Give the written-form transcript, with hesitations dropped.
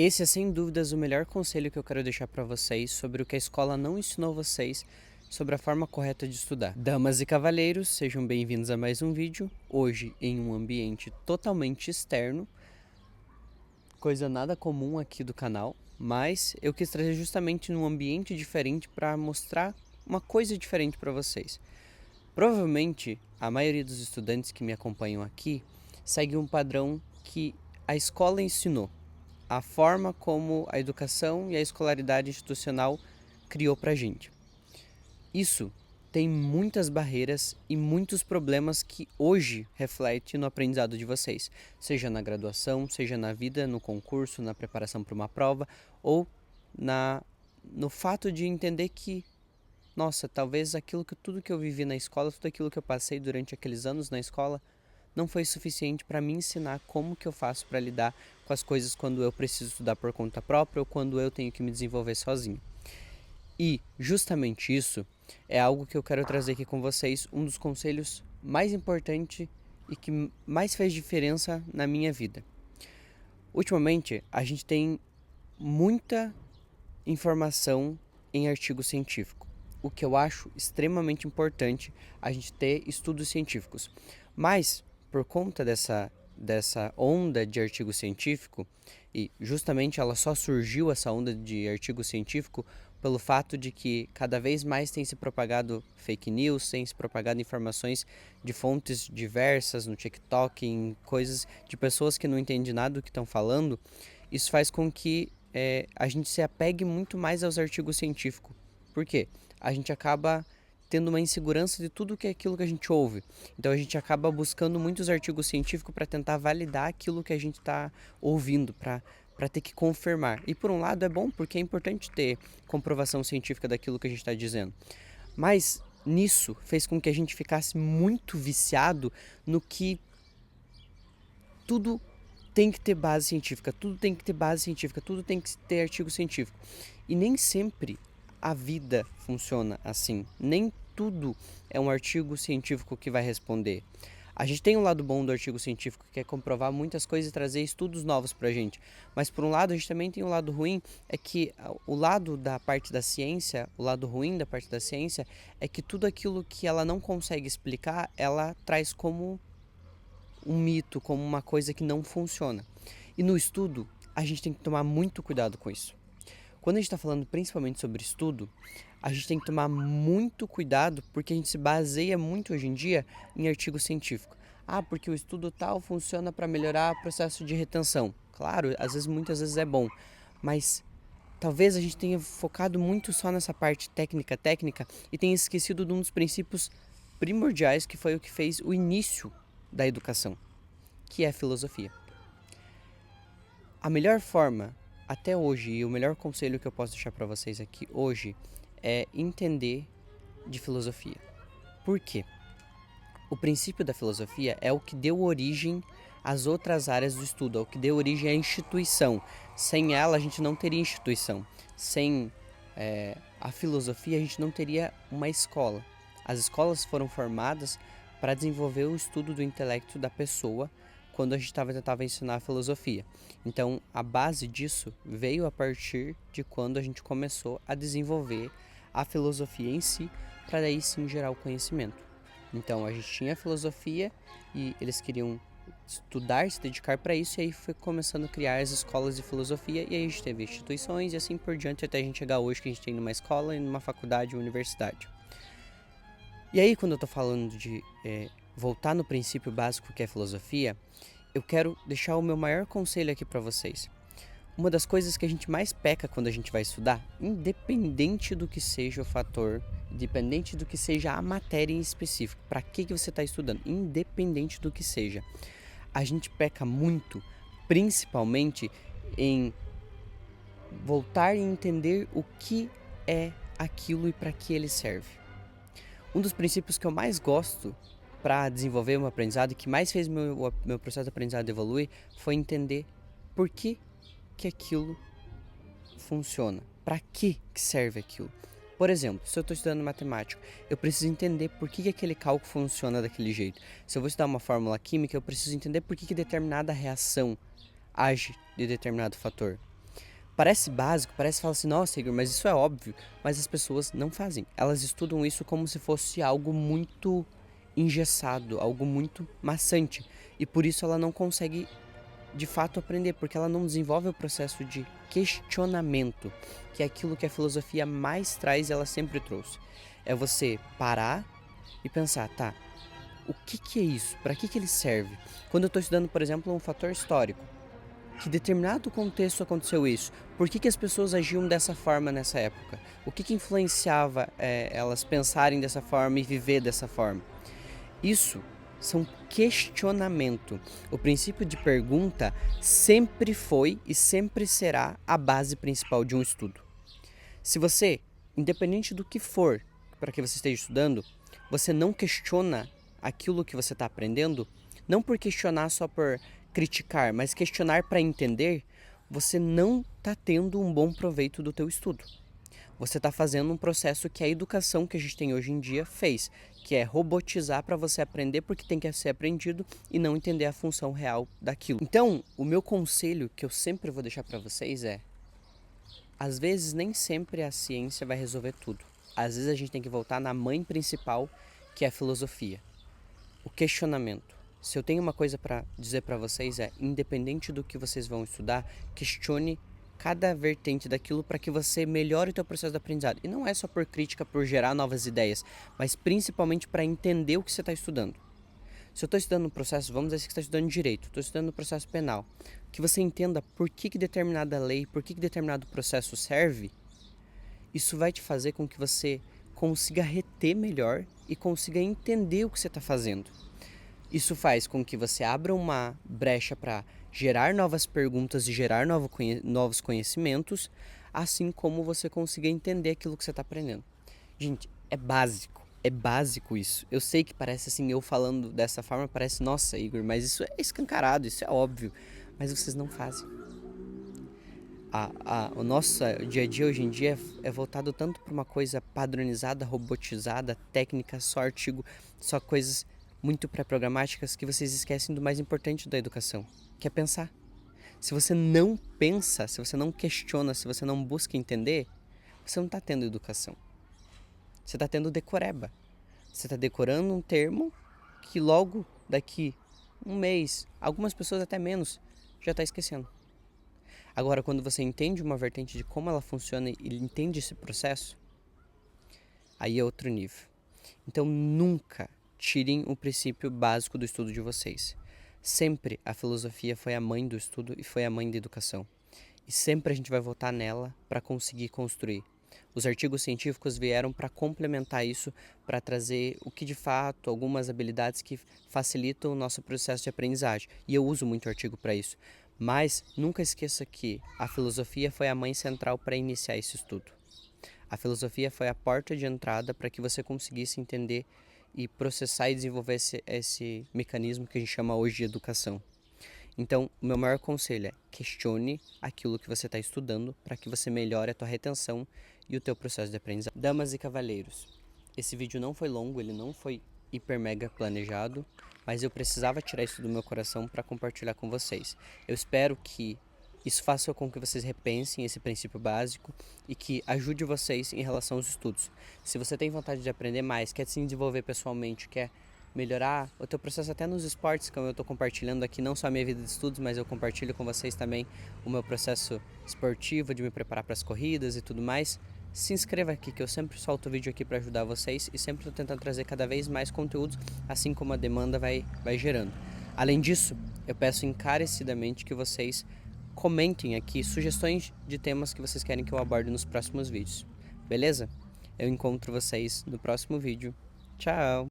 Esse é sem dúvidas o melhor conselho que eu quero deixar para vocês sobre o que a escola não ensinou vocês sobre a forma correta de estudar. Damas e cavalheiros, sejam bem-vindos a mais um vídeo, hoje em um ambiente totalmente externo, coisa nada comum aqui do canal, mas eu quis trazer justamente num ambiente diferente para mostrar uma coisa diferente para vocês. Provavelmente, a maioria dos estudantes que me acompanham aqui segue um padrão que a escola ensinou, a forma como a educação e a escolaridade institucional criou pra gente. Isso tem muitas barreiras e muitos problemas que hoje reflete no aprendizado de vocês, seja na graduação, seja na vida, no concurso, na preparação para uma prova ou no fato de entender que, nossa, talvez tudo que eu vivi na escola, tudo aquilo que eu passei durante aqueles anos na escola não foi suficiente para me ensinar como que eu faço para lidar com as coisas quando eu preciso estudar por conta própria ou quando eu tenho que me desenvolver sozinho. E justamente isso é algo que eu quero trazer aqui com vocês, um dos conselhos mais importantes e que mais fez diferença na minha vida. Ultimamente, a gente tem muita informação em artigo científico, o que eu acho extremamente importante a gente ter estudos científicos. Mas, por conta dessa onda de artigo científico, e justamente ela só surgiu, essa onda de artigo científico, pelo fato de que cada vez mais tem se propagado fake news, tem se propagado informações de fontes diversas no TikTok, em coisas de pessoas que não entendem nada do que estão falando. Isso faz com que a gente se apegue muito mais aos artigos científicos. Por quê? A gente acaba tendo uma insegurança de tudo que é aquilo que a gente ouve. Então a gente acaba buscando muitos artigos científicos para tentar validar aquilo que a gente está ouvindo, para ter que confirmar. E por um lado é bom, porque é importante ter comprovação científica daquilo que a gente está dizendo. Mas nisso fez com que a gente ficasse muito viciado no que tudo tem que ter base científica, tudo tem que ter base científica, tudo tem que ter artigo científico. E nem sempre a vida funciona assim. Nem tudo é um artigo científico que vai responder. A gente tem um lado bom do artigo científico, que é comprovar muitas coisas e trazer estudos novos pra gente. Mas por um lado, a gente também tem um lado ruim, é que o lado da parte da ciência, o lado ruim da parte da ciência, é que tudo aquilo que ela não consegue explicar, ela traz como um mito, como uma coisa que não funciona. E no estudo, a gente tem que tomar muito cuidado com isso. Quando a gente está falando principalmente sobre estudo, a gente tem que tomar muito cuidado porque a gente se baseia muito hoje em dia em artigo científico. Ah, porque o estudo tal funciona para melhorar o processo de retenção. Claro, muitas vezes é bom, mas talvez a gente tenha focado muito só nessa parte técnica e tenha esquecido de um dos princípios primordiais que foi o que fez o início da educação, que é a filosofia. A melhor forma até hoje, e o melhor conselho que eu posso deixar para vocês aqui hoje, é entender de filosofia. Por quê? O princípio da filosofia é o que deu origem às outras áreas do estudo, é o que deu origem à instituição. Sem ela, a gente não teria instituição. Sem a filosofia, a gente não teria uma escola. As escolas foram formadas para desenvolver o estudo do intelecto da pessoa quando a gente tentava ensinar a filosofia. Então, a base disso veio a partir de quando a gente começou a desenvolver a filosofia em si, para daí sim gerar o conhecimento. Então, a gente tinha a filosofia e eles queriam estudar, se dedicar para isso, e aí foi começando a criar as escolas de filosofia, e aí a gente teve instituições e assim por diante, até a gente chegar hoje que a gente tem numa escola, numa faculdade, uma universidade. E aí, quando eu tô falando de voltar no princípio básico que é filosofia, eu quero deixar o meu maior conselho aqui para vocês. Uma das coisas que a gente mais peca quando a gente vai estudar, independente do que seja o fator, independente do que seja a matéria em específico, para que você está estudando, independente do que seja, a gente peca muito, principalmente em voltar e entender o que é aquilo e para que ele serve. Um dos princípios que eu mais gosto para desenvolver o meu aprendizado e que mais fez meu processo de aprendizado evoluir foi entender por que aquilo funciona, para que serve aquilo. Por exemplo, se eu estou estudando matemática, eu preciso entender por que aquele cálculo funciona daquele jeito. Se eu vou estudar uma fórmula química, eu preciso entender por que determinada reação age de determinado fator. Parece básico, parece falar assim, nossa, Igor, mas isso é óbvio. Mas as pessoas não fazem. Elas estudam isso como se fosse algo muito engessado, algo muito maçante. E por isso ela não consegue de fato aprender, porque ela não desenvolve o processo de questionamento, que é aquilo que a filosofia mais traz e ela sempre trouxe. É você parar e pensar, tá, o que é isso? Para que ele serve? Quando eu estou estudando, por exemplo, um fator histórico, que determinado contexto aconteceu isso? Por que as pessoas agiam dessa forma nessa época? O que influenciava elas pensarem dessa forma e viver dessa forma? Isso são questionamento. O princípio de pergunta sempre foi e sempre será a base principal de um estudo. Se você, independente do que for para que você esteja estudando, você não questiona aquilo que você está aprendendo, não por questionar só por criticar, mas questionar para entender, você não está tendo um bom proveito do teu estudo. Você está fazendo um processo que a educação que a gente tem hoje em dia fez, que é robotizar para você aprender porque tem que ser aprendido e não entender a função real daquilo. Então, o meu conselho que eu sempre vou deixar para vocês é: às vezes nem sempre a ciência vai resolver tudo. Às vezes a gente tem que voltar na mãe principal, que é a filosofia. O questionamento. Se eu tenho uma coisa para dizer para vocês é, independente do que vocês vão estudar, questione cada vertente daquilo para que você melhore o teu processo de aprendizado. E não é só por crítica, por gerar novas ideias, mas principalmente para entender o que você está estudando. Se eu estou estudando um processo, vamos dizer que você está estudando direito, estou estudando um processo penal, que você entenda por que determinada lei, por que determinado processo serve, isso vai te fazer com que você consiga reter melhor e consiga entender o que você está fazendo. Isso faz com que você abra uma brecha para gerar novas perguntas e gerar novos conhecimentos, assim como você consiga entender aquilo que você está aprendendo. Gente, é básico isso. Eu sei que parece assim, eu falando dessa forma, parece, nossa, Igor, mas isso é escancarado, isso é óbvio, mas vocês não fazem. O nosso dia a dia hoje em dia é voltado tanto para uma coisa padronizada, robotizada, técnica, só artigo, só coisas muito pré-programáticas que vocês esquecem do mais importante da educação, que é pensar. Se você não pensa, se você não questiona, se você não busca entender, você não está tendo educação. Você está tendo decoreba. Você está decorando um termo que logo daqui um mês, algumas pessoas até menos, já está esquecendo. Agora, quando você entende uma vertente de como ela funciona e entende esse processo, aí é outro nível. Então, nunca tirem o princípio básico do estudo de vocês. Sempre a filosofia foi a mãe do estudo e foi a mãe da educação. E sempre a gente vai voltar nela para conseguir construir. Os artigos científicos vieram para complementar isso, para trazer o que de fato, algumas habilidades que facilitam o nosso processo de aprendizagem. E eu uso muito artigo para isso. Mas nunca esqueça que a filosofia foi a mãe central para iniciar esse estudo. A filosofia foi a porta de entrada para que você conseguisse entender e processar e desenvolver esse mecanismo que a gente chama hoje de educação. Então, o meu maior conselho é questione aquilo que você está estudando para que você melhore a tua retenção e o teu processo de aprendizagem. Damas e cavalheiros, esse vídeo não foi longo, ele não foi hiper mega planejado, mas eu precisava tirar isso do meu coração para compartilhar com vocês. Eu espero que isso faça com que vocês repensem esse princípio básico e que ajude vocês em relação aos estudos. Se você tem vontade de aprender mais, quer se desenvolver pessoalmente, quer melhorar o teu processo até nos esportes, como eu estou compartilhando aqui, não só a minha vida de estudos, mas eu compartilho com vocês também o meu processo esportivo, de me preparar para as corridas e tudo mais, se inscreva aqui que eu sempre solto vídeo aqui para ajudar vocês e sempre estou tentando trazer cada vez mais conteúdos, assim como a demanda vai gerando. Além disso, eu peço encarecidamente que vocês comentem aqui sugestões de temas que vocês querem que eu aborde nos próximos vídeos. Beleza? Eu encontro vocês no próximo vídeo. Tchau!